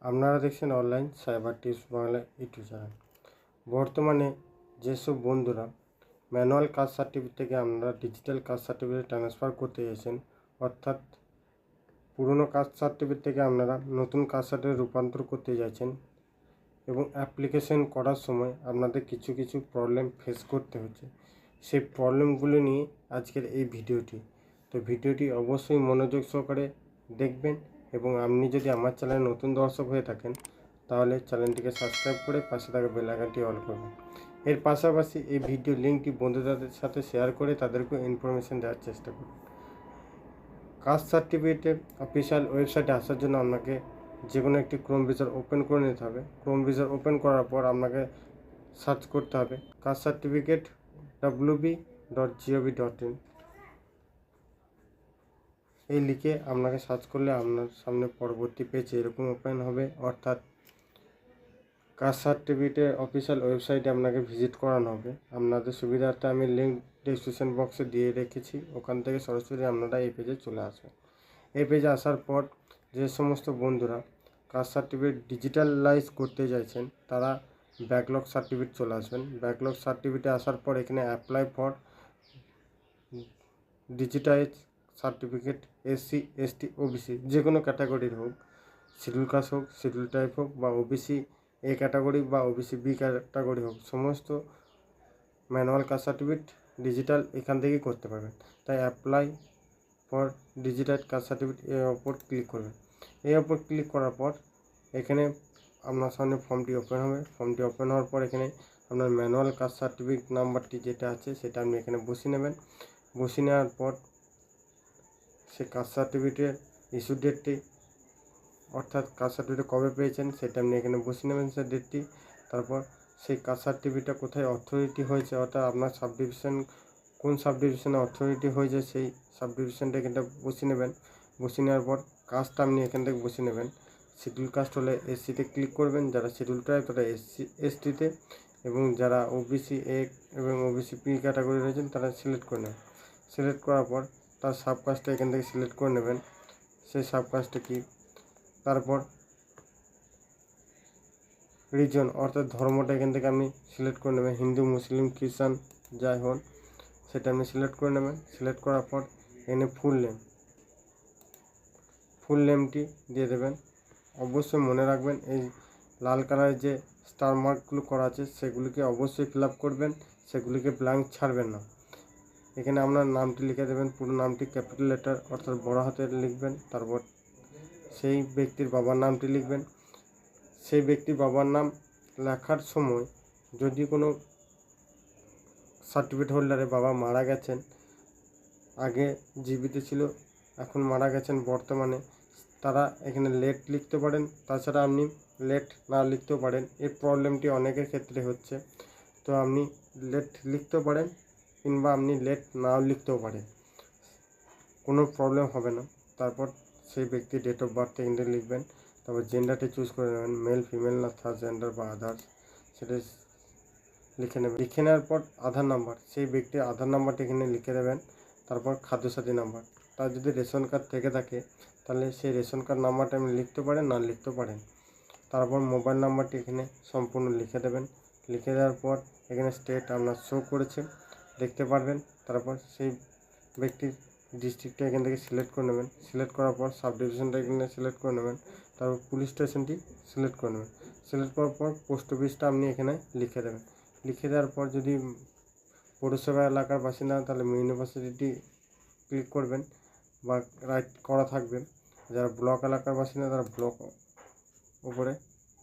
আপনারা দেখছেন online cyber tips Bangla YouTube channel. বর্তমানে যেসব বন্ধুরা ম্যানুয়াল কাস্ট সার্টিফিকেট থেকে আপনারা ডিজিটাল কাস্ট সার্টিফিকেট ট্রান্সফার করতে চাইছেন, অর্থাৎ পুরনো কাস্ট সার্টিফিকেট থেকে আপনারা নতুন কাস্ট সার্টিফিকেট রূপান্তর করতে চাইছেন এবং অ্যাপ্লিকেশন করার সময় আপনাদের কিছু প্রবলেম ফেস করতে হচ্ছে, সেই প্রবলেমগুলো নিয়ে আজকের এই ভিডিওটি। তো ভিডিওটি অবশ্যই মনোযোগ সহকারে দেখবেন এবং আপনি যদি আমার চ্যানেলে নতুন দর্শক হয়ে থাকেন তাহলে চ্যানেলটিকে সাবস্ক্রাইব করে পাশে থাকা বেল আইকনটি অল করবেন। এর পাশাপাশি এই ভিডিও লিঙ্কটি বন্ধুদের সাথে শেয়ার করে তাদেরকে ইনফরমেশন দেওয়ার চেষ্টা করুন। কাস্ট সার্টিফিকেটের অফিসিয়াল ওয়েবসাইটে আসার জন্য আপনাকে যে কোনো একটি ক্রোম ব্রাউজার ওপেন করে নিতে হবে। ক্রোম ব্রাউজার ওপেন করার পর আপনাকে সার্চ করতে হবে কাস্ট সার্টিফিকেট wb.gov.in। এই লিখে আপনাকে সার্চ করলে আপনার সামনে পরবর্তী পেজ এরকম ওপেন হবে, অর্থাৎ কাস্ট সার্টিফিকেটের অফিসিয়াল ওয়েবসাইটে আপনাকে ভিজিট করানো হবে। আপনাদের সুবিধার্থে আমি লিঙ্ক ডিসক্রিপশন বক্সে দিয়ে রেখেছি, ওখান থেকে সরাসরি আপনারা এই পেজে চলে আসবেন। এই পেজে আসার পর যে সমস্ত বন্ধুরা কাস্ট সার্টিফিকেট ডিজিটালাইজ করতে চাইছেন তারা ব্যাকলগ সার্টিফিকেট চলে আসবেন। ব্যাকলগ সার্টিফিকেটে আসার পর এখানে apply for digitise certificate SC ST OBC যে কোনো ক্যাটাগরির হোক, শিডিউল কাস্ট হোক, শিডিউল টাইপ হোক বা OBC A ক্যাটাগরি বা OBC B ক্যাটাগরি হোক, সমস্ত ম্যানুয়াল কাস্ট সার্টিফিকেট ডিজিটাল এখান থেকেই করতে পারবেন। তাই apply for digital caste certificate এর ওপর ক্লিক করবেন। এই ওপর ক্লিক করার পর এখানে আপনার সামনে ফর্মটি ওপেন হবে। ফর্মটি ওপেন হওয়ার পর এখানে আপনার ম্যানুয়াল কাস্ট সার্টিফিকেট নাম্বারটি যেটা আছে সেটা আপনি এখানে বসিয়ে নেবেন। বসিয়ে নেওয়ার পর সেই কাস্ট সার্টিফিকেটের ইস্যু ডেটটি, অর্থাৎ কাস্ট সার্টিফিকেট কবে পেয়েছেন সেটা আপনি এখানে বসিয়ে নেবেন সেই ডেটটি। তারপর সেই কাস্ট সার্টিফিকেটটা কোথায় অথরিটি হয়েছে, অর্থাৎ আপনার সাব ডিভিশন কোন সাব ডিভিশনে অথরিটি হয়েছে সেই সাব ডিভিশনটা এখানটা বসিয়ে নেবেন। বসিয়ে নেওয়ার পর কাস্টটা আপনি এখান থেকে বসিয়ে নেবেন। শিডিউল কাস্ট হলে SC-তে ক্লিক করবেন, যারা শিডিউল ট্রাইব তারা ST-তে, এবং যারা OBC A এবং OBC B ক্যাটাগরি রয়েছেন তারা সিলেক্ট করে নেবেন। সিলেক্ট করার পর তার সাবকাস্টটা এখান থেকে সিলেক্ট করে নেবেন, সেই সাবকাস্টটা কি। তারপর রিজন অর্থাৎ ধর্মটা এখান থেকে আপনি সিলেক্ট করে নেবেন, হিন্দু, মুসলিম, খ্রিস্টান যাই হন সেটা আপনি সিলেক্ট করে নেবেন। সিলেক্ট করার পর এখানে ফুল নেমটি দিয়ে দেবেন। অবশ্যই মনে রাখবেন এই লাল কালারের যে স্টার মার্কগুলো করা আছে সেগুলিকে অবশ্যই ফিল আপ করবেন, সেগুলিকে ব্ল্যাঙ্ক ছাড়বেন না। এখানে আপনার নামটি লিখে দেবেন, পুরো নামটি ক্যাপিটাল লেটার অর্থাৎ বড় হাতের লিখবেন। তারপর সেই ব্যক্তির বাবার নামটি লিখবেন। সেই ব্যক্তির বাবার নাম লেখার সময় যদি কোনো সার্টিফিকেট হোল্ডারে বাবা মারা গেছেন, আগে জীবিত ছিল এখন মারা গেছেন বর্তমানে, তারা এখানে লেট লিখতে পারেন। তাছাড়া আপনি লেট না লিখতেও পারেন, এই প্রবলেমটি অনেকের ক্ষেত্রে হচ্ছে। তো আপনি লেট লিখতেও পারেন কিংবা আপনি লেট নাও লিখতেও পারেন, কোনো প্রবলেম হবে না। তারপর সেই ব্যক্তির ডেট অফ বার্থ এখানে লিখবেন। তারপর জেন্ডারটি চুজ করে নেবেন, মেল, ফিমেল না থার্ড জেন্ডার বা আদার্স, সেটা লিখে নেবেন। লিখে নেওয়ার পর আধার নাম্বার, সেই ব্যক্তির আধার নাম্বারটি এখানে লিখে দেবেন। তারপর খাদ্যসাথী নাম্বার, তার যদি রেশন কার্ড থেকে থাকে তাহলে সেই রেশন কার্ড নাম্বারটা আপনি লিখতে পারেন না লিখতে পারেন। তারপর মোবাইল নাম্বারটি এখানে সম্পূর্ণ লিখে দেবেন। লিখে দেওয়ার পর এখানে স্টেট আপনার শো করেছে দেখতে পারবেন। তারপর সেই ব্যক্তির ডিস্ট্রিক্টটা এখান থেকে সিলেক্ট করে নেবেন। সিলেক্ট করার পর সাব ডিভিশনটা এখানে সিলেক্ট করে নেবেন। তারপর পুলিশ স্টেশনটি সিলেক্ট করে নেবেন। সিলেক্ট করার পর পোস্ট অফিসটা আপনি এখানে লিখে দেবেন। লিখে দেওয়ার পর যদি পৌরসভা এলাকার বাসিন্দা তাহলে ইউনিভার্সিটি ক্লিক করবেন বা রাইট করা থাকবে। যারা ব্লক এলাকার বাসিন্দা তারা ব্লক উপরে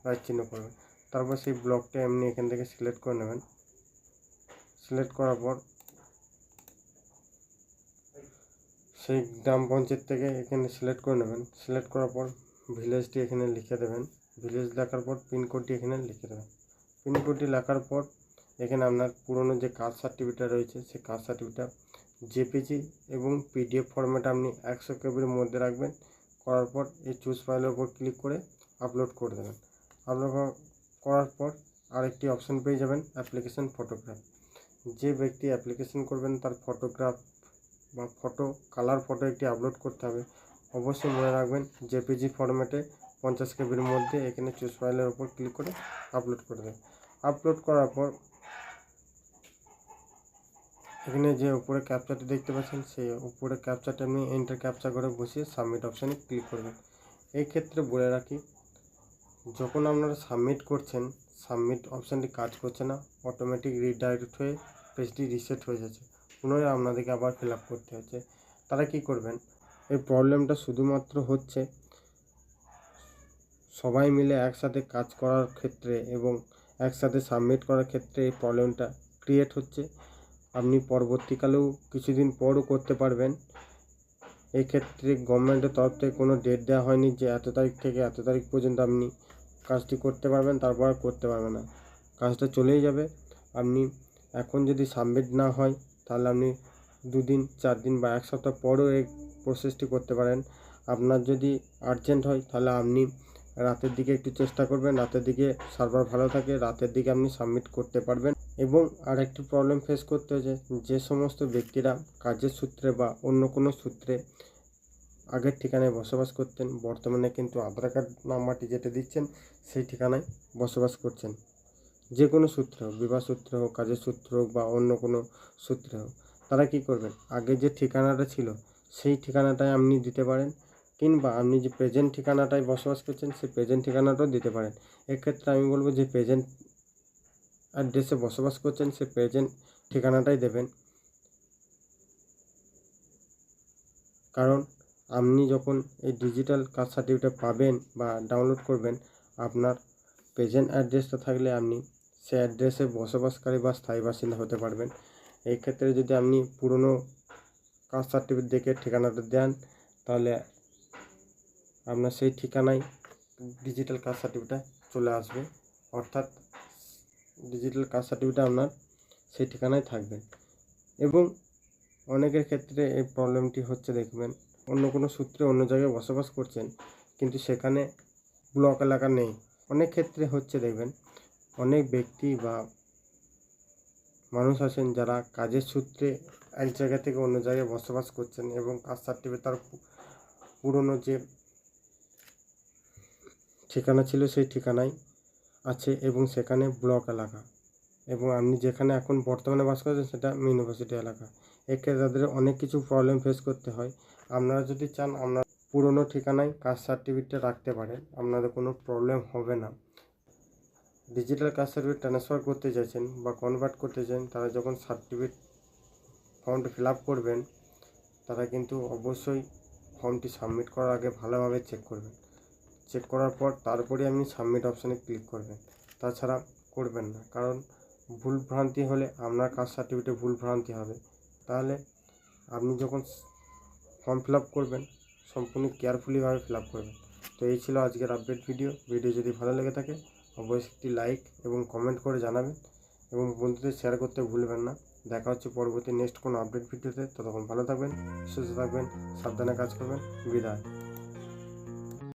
রাইট চিহ্ন করবেন। তারপর সেই ব্লকটা এমনি এখান থেকে সিলেক্ট করে নেবেন। সিলেক্ট করার পর সেই গ্রাম পঞ্চায়েত থেকে এখানে সিলেক্ট করে নেবেন। সিলেক্ট করার পর ভিলেজটি এখানে লিখে দেবেন। ভিলেজ লেখার পর পিনকোডটি এখানে লিখে দেবেন। পিনকোডটি লেখার পর এখানে আপনার পুরনো যে কাস্ট সার্টিফিকেট রয়েছে সেই কাস্ট সার্টিফিকেট JPG এবং PDF ফরম্যাট আপনি 100 KBর মধ্যে রাখবেন। করার পর এই চুজ ফাইলের উপর ক্লিক করে আপলোড করে দেবেন। আপলোড করার পর আরেকটি অপশন পেয়ে যাবেন অ্যাপ্লিকেশন ফটোগ্রাফ। যে ব্যক্তি অ্যাপ্লিকেশন করবেন তার ফটোগ্রাফ বা কালার ফটো একটি আপলোড করতে হবে। অবশ্যই মনে রাখবেন JPG ফরম্যাটে 50 কেবির মধ্যে এখানে চুজ ফাইলের উপর ক্লিক করে আপলোড করে দেবে। আপলোড করার পর এখানে যে উপরে ক্যাপচারটি দেখতে পাচ্ছেন, সেই উপরে ক্যাপচারটা আপনি এন্টার ক্যাপচা করে বসিয়ে সাবমিট অপশানে ক্লিক করবেন। এই ক্ষেত্রে বলে রাখি, যখন আপনারা সাবমিট করছেন, সাবমিট অপশানটি কাজ করছে না, অটোমেটিক রিডাইরেক্ট হয়ে পেজটি রিসেট হয়ে যাচ্ছে, পুনরায় আপনাদেরকে আবার ফিল আপ করতে হচ্ছে। তারা কি করবেন, এই প্রবলেমটা শুধুমাত্র হচ্ছে সবাই মিলে একসাথে কাজ করার ক্ষেত্রে এবং একসাথে সাবমিট করার ক্ষেত্রে এই প্রবলেমটা ক্রিয়েট হচ্ছে। আপনি পরবর্তীকালেও কিছুদিন পরও করতে পারবেন। এই ক্ষেত্রে গভর্নমেন্টের তরফ থেকে কোনো ডেট দেওয়া হয়নি যে এত তারিখ থেকে এত তারিখ পর্যন্ত আপনি কাজটি করতে পারবেন, তারপর আর করতে পারবেন না, কাজটা চলেই যাবে। আপনি এখন যদি সাবমিট না হয় তাহলে আপনি 2 দিন 4 দিন বা 1 সপ্তাহ পরও এই প্রসেসটি করতে পারেন। আপনার যদি আর্জেন্ট হয় তাহলে আপনি রাতের দিকে একটু চেষ্টা করবেন, রাতের দিকে সার্ভার ভালো থাকে, রাতের দিকে আপনি সাবমিট করতে পারবেন। এবং আরেকটি প্রবলেম ফেস করতে হচ্ছে, যে সমস্ত ব্যক্তিরা কাজের সূত্রে বা অন্য কোনো সূত্রে আগের ঠিকানায় বসবাস করতেন, বর্তমানে কিন্তু আধার কার্ড নাম্বারটি যেটা দিচ্ছেন সেই ঠিকানায় বসবাস করছেন, যে কোনো সূত্রে হোক, বিবাহ সূত্রে হোক, কাজের সূত্রে হোক বা অন্য কোনো সূত্রে হোক, তারা কি করবেন, আগে যে ঠিকানাটা ছিল সেই ঠিকানাটাই আপনি দিতে পারেন, কিংবা আপনি যে প্রেজেন্ট ঠিকানাটায় বসবাস করছেন সেই প্রেজেন্ট ঠিকানাটাও দিতে পারেন। এক্ষেত্রে আমি বলবো যে প্রেজেন্ট অ্যাড্রেসে বসবাস করছেন সেই প্রেজেন্ট ঠিকানাটাই দেবেন, কারণ আপনি যখন এই ডিজিটাল কাস্ট সার্টিফিকেট পাবেন বা ডাউনলোড করবেন, আপনার প্রেজেন্ট অ্যাড্রেসটা থাকলে আপনি সেই অ্যাড্রেসে বসবাসকারী বা স্থায়ী বাসিন্দা হতে পারবেন। এই ক্ষেত্রে যদি আপনি পুরনো কাস্ট সার্টিফিকেট দেখে ঠিকানাটা দেন, তাহলে আপনার সেই ঠিকানায় ডিজিটাল কাস্ট সার্টিফিকেটটা চলে আসবে, অর্থাৎ ডিজিটাল কাস্ট সার্টিফিকেট আপনার সেই ঠিকানায় থাকবে। এবং অনেকের ক্ষেত্রে এই প্রবলেমটি হচ্ছে, দেখবেন অন্য কোনো সূত্রে অন্য জায়গায় বসবাস করছেন কিন্তু সেখানে ব্লক এলাকা নেই। অনেক ক্ষেত্রে হচ্ছে, দেখবেন অনেক ব্যক্তি বা মানুষ আছেন যারা কাজের সূত্রে এক জায়গা থেকে অন্য জায়গায় বসবাস করছেন এবং কাস্ট সার্টিফিকেট তার পুরনো যে ঠিকানা ছিল সেই ঠিকানায় আছে এবং সেখানে ব্লক এলাকা, এবং আপনি যেখানে এখন বর্তমানে বাস করছেন সেটা ইউনিভার্সিটি এলাকা। এক্ষেত্রে তাদের অনেক কিছু প্রবলেম ফেস করতে হয়। আপনারা যদি চান আপনার পুরনো ঠিকানায় কাস্ট সার্টিফিকেটটা রাখতে পারেন, আপনাদের কোনো প্রবলেম হবে না। ডিজিটাল কাস্ট সার্টিফিকেট ট্রান্সফার করতে চাইছেন বা কনভার্ট করতে চান, তারা যখন সার্টিফিকেট ফর্মটি ফিল আপ করবেন, তারা কিন্তু অবশ্যই ফর্মটি সাবমিট করার আগে ভালোভাবে চেক করবেন। চেক করার পর তারপরে আপনি সাবমিট অপশানে ক্লিক করবেন, তাছাড়া করবেন না, কারণ ভুল ভ্রান্তি হলে আপনার কাস্ট সার্টিফিকেটে ভুল ভ্রান্তি হবে। তাহলে আপনি যখন ফর্ম ফিল আপ করবেন সম্পূর্ণ কেয়ারফুলিভাবে ফিল আপ করবেন। তো এই ছিল আজকের আপডেট ভিডিও যদি ভালো লেগে থাকে অবশ্যই একটি লাইক এবং কমেন্ট করে জানাবেন এবং বন্ধুদের শেয়ার করতে ভুলবেন না। দেখা হচ্ছে পরবর্তী নেক্সট কোনো আপডেট ভিডিওতে। ততক্ষণ ভালো থাকবেন, সুস্থ থাকবেন, সাবধানে কাজ করবেন। বিদায়।